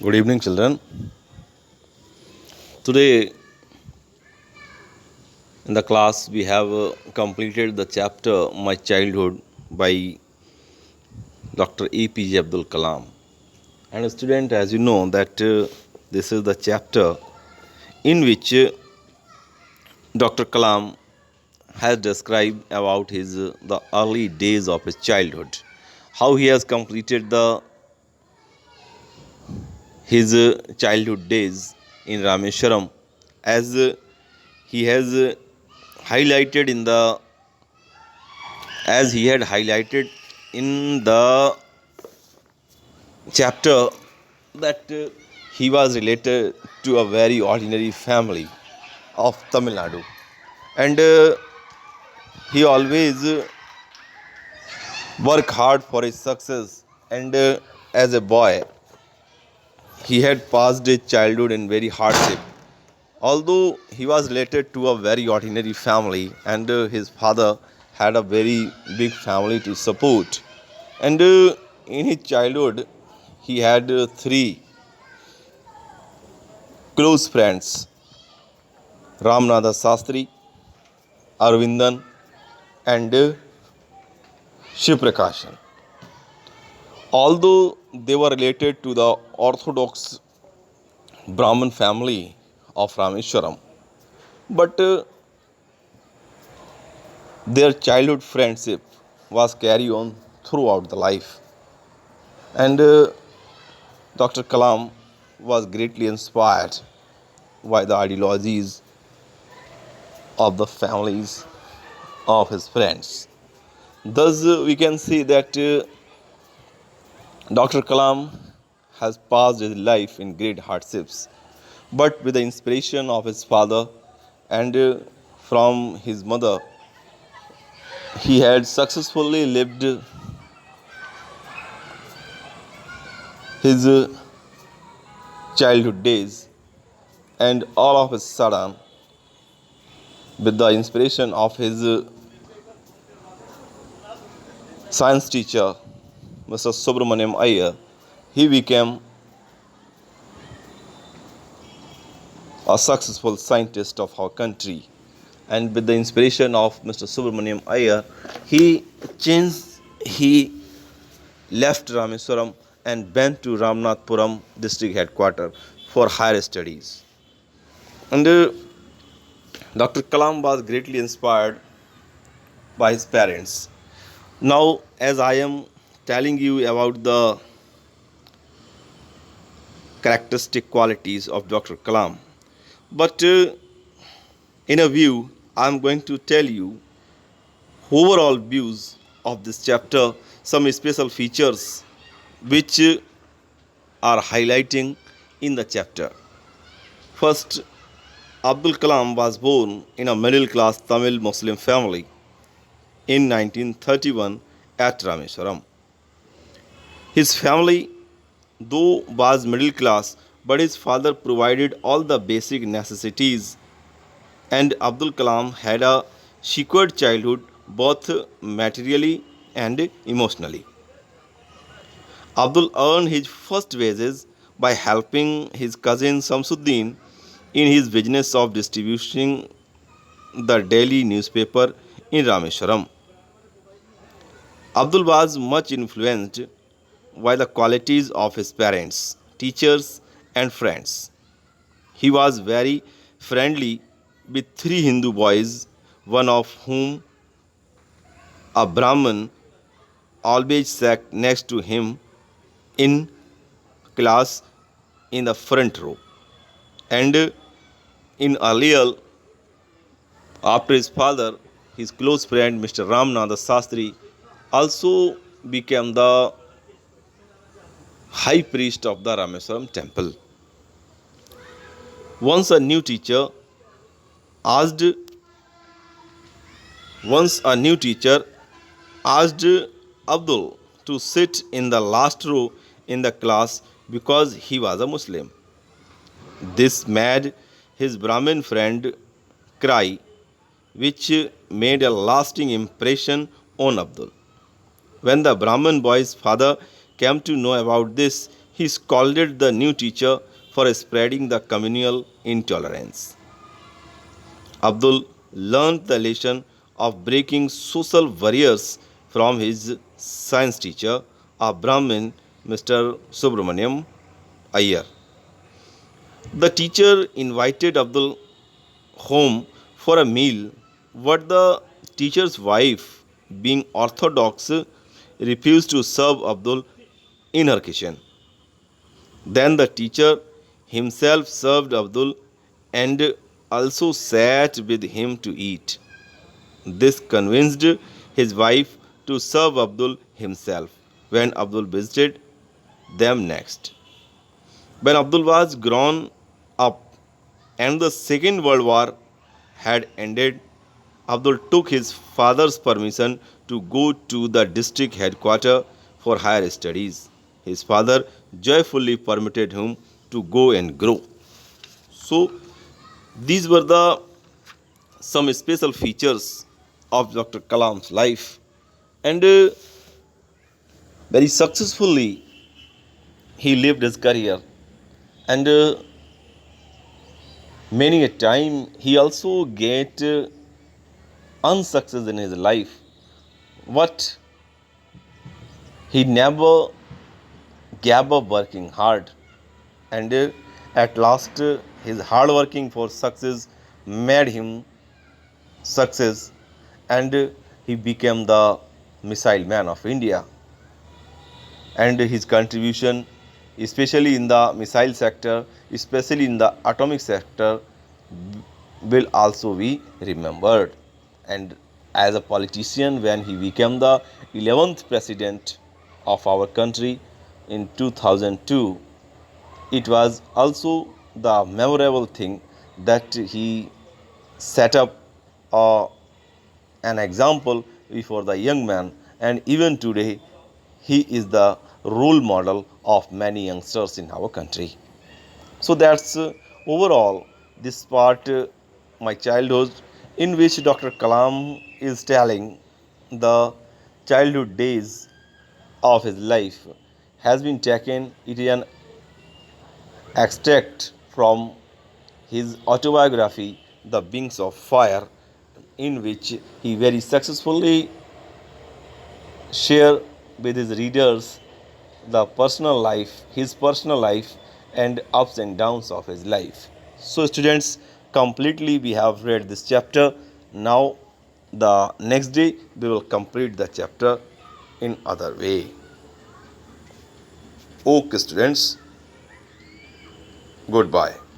Good evening, children. Today in the class we have completed the chapter My Childhood by Dr. APJ Abdul Kalam. And a student, as you know, that this is the chapter in which Dr. Kalam has described about his the early days of his childhood, how he has completed the his childhood days in Rameshwaram, as he has highlighted in the as he had highlighted in the chapter that he was related to a very ordinary family of Tamil Nadu, and he always worked hard for his success. And as a boy, he had passed his childhood in very hardship. Although he was related to a very ordinary family, and his father had a very big family to support, and in his childhood, he had three close friends: Ramnatha Sastri, Arvindan, and Shivprakashan. Although they were related to the Orthodox Brahmin family of Rameshwaram, but their childhood friendship was carried on throughout the life. And Dr. Kalam was greatly inspired by the ideologies of the families of his friends. Thus, we can see that Dr. Kalam has passed his life in great hardships, but with the inspiration of his father and from his mother, he had successfully lived his childhood days, and all of a sudden, with the inspiration of his science teacher, Mr. Subramaniam Iyer, he became a successful scientist of our country. And with the inspiration of Mr. Subramaniam Iyer, he left Rameswaram and went to Ramnathpuram district headquarters for higher studies. And Dr. Kalam was greatly inspired by his parents. Now, as I am telling you about the characteristic qualities of Dr. Kalam, but in a view, I am going to tell you overall views of this chapter, some special features which are highlighting in the chapter. First, Abdul Kalam was born in a middle class Tamil Muslim family in 1931 at Rameswaram. His family, though, was middle class, but his father provided all the basic necessities, and Abdul Kalam had a secured childhood both materially and emotionally. Abdul earned his first wages by helping his cousin Samsuddin in his business of distributing the daily newspaper in Rameshwaram. Abdul was much influenced by the qualities of his parents, teachers, and friends. He was very friendly with three Hindu boys, one of whom, a Brahmin, always sat next to him in class in the front row. And in earlier, after his father, his close friend Mr. Ramnatha Sastri also became the high priest of the Rameswaram temple. Once a new teacher asked once a new teacher asked Abdul to sit in the last row in the class because he was a Muslim. This made his Brahmin friend cry, which made a lasting impression on Abdul. When the Brahmin boy's father came to know about this, he scolded the new teacher for spreading the communal intolerance. Abdul learned the lesson of breaking social barriers from his science teacher, a Brahmin, Mr. Subramaniam Iyer. The teacher invited Abdul home for a meal, but the teacher's wife, being orthodox, refused to serve Abdul in her kitchen. Then the teacher himself served Abdul and also sat with him to eat. This convinced his wife to serve Abdul himself when Abdul visited them next. When Abdul was grown up and the Second World War had ended, Abdul took his father's permission to go to the district headquarters for higher studies. His father joyfully permitted him to go and grow. So, these were the some special features of Dr. Kalam's life, and very successfully he lived his career, and many a time he also get unsuccess in his life, but he never gave up working hard, and at last his hard working for success made him success, and he became the missile man of India. And his contribution, especially in the missile sector, especially in the atomic sector, will also be remembered. And as a politician, when he became the 11th president of our country in 2002, it was also the memorable thing that he set up an example before the young man, and even today he is the role model of many youngsters in our country. So that's overall this part, my childhood, in which Dr. Kalam is telling the childhood days of his life, has been taken. It is an extract from his autobiography, The Wings of Fire, in which he very successfully share with his readers the personal life, his personal life, and ups and downs of his life. So, students, completely we have read this chapter. Now, the next day we will complete the chapter in other way. Okay, students, goodbye.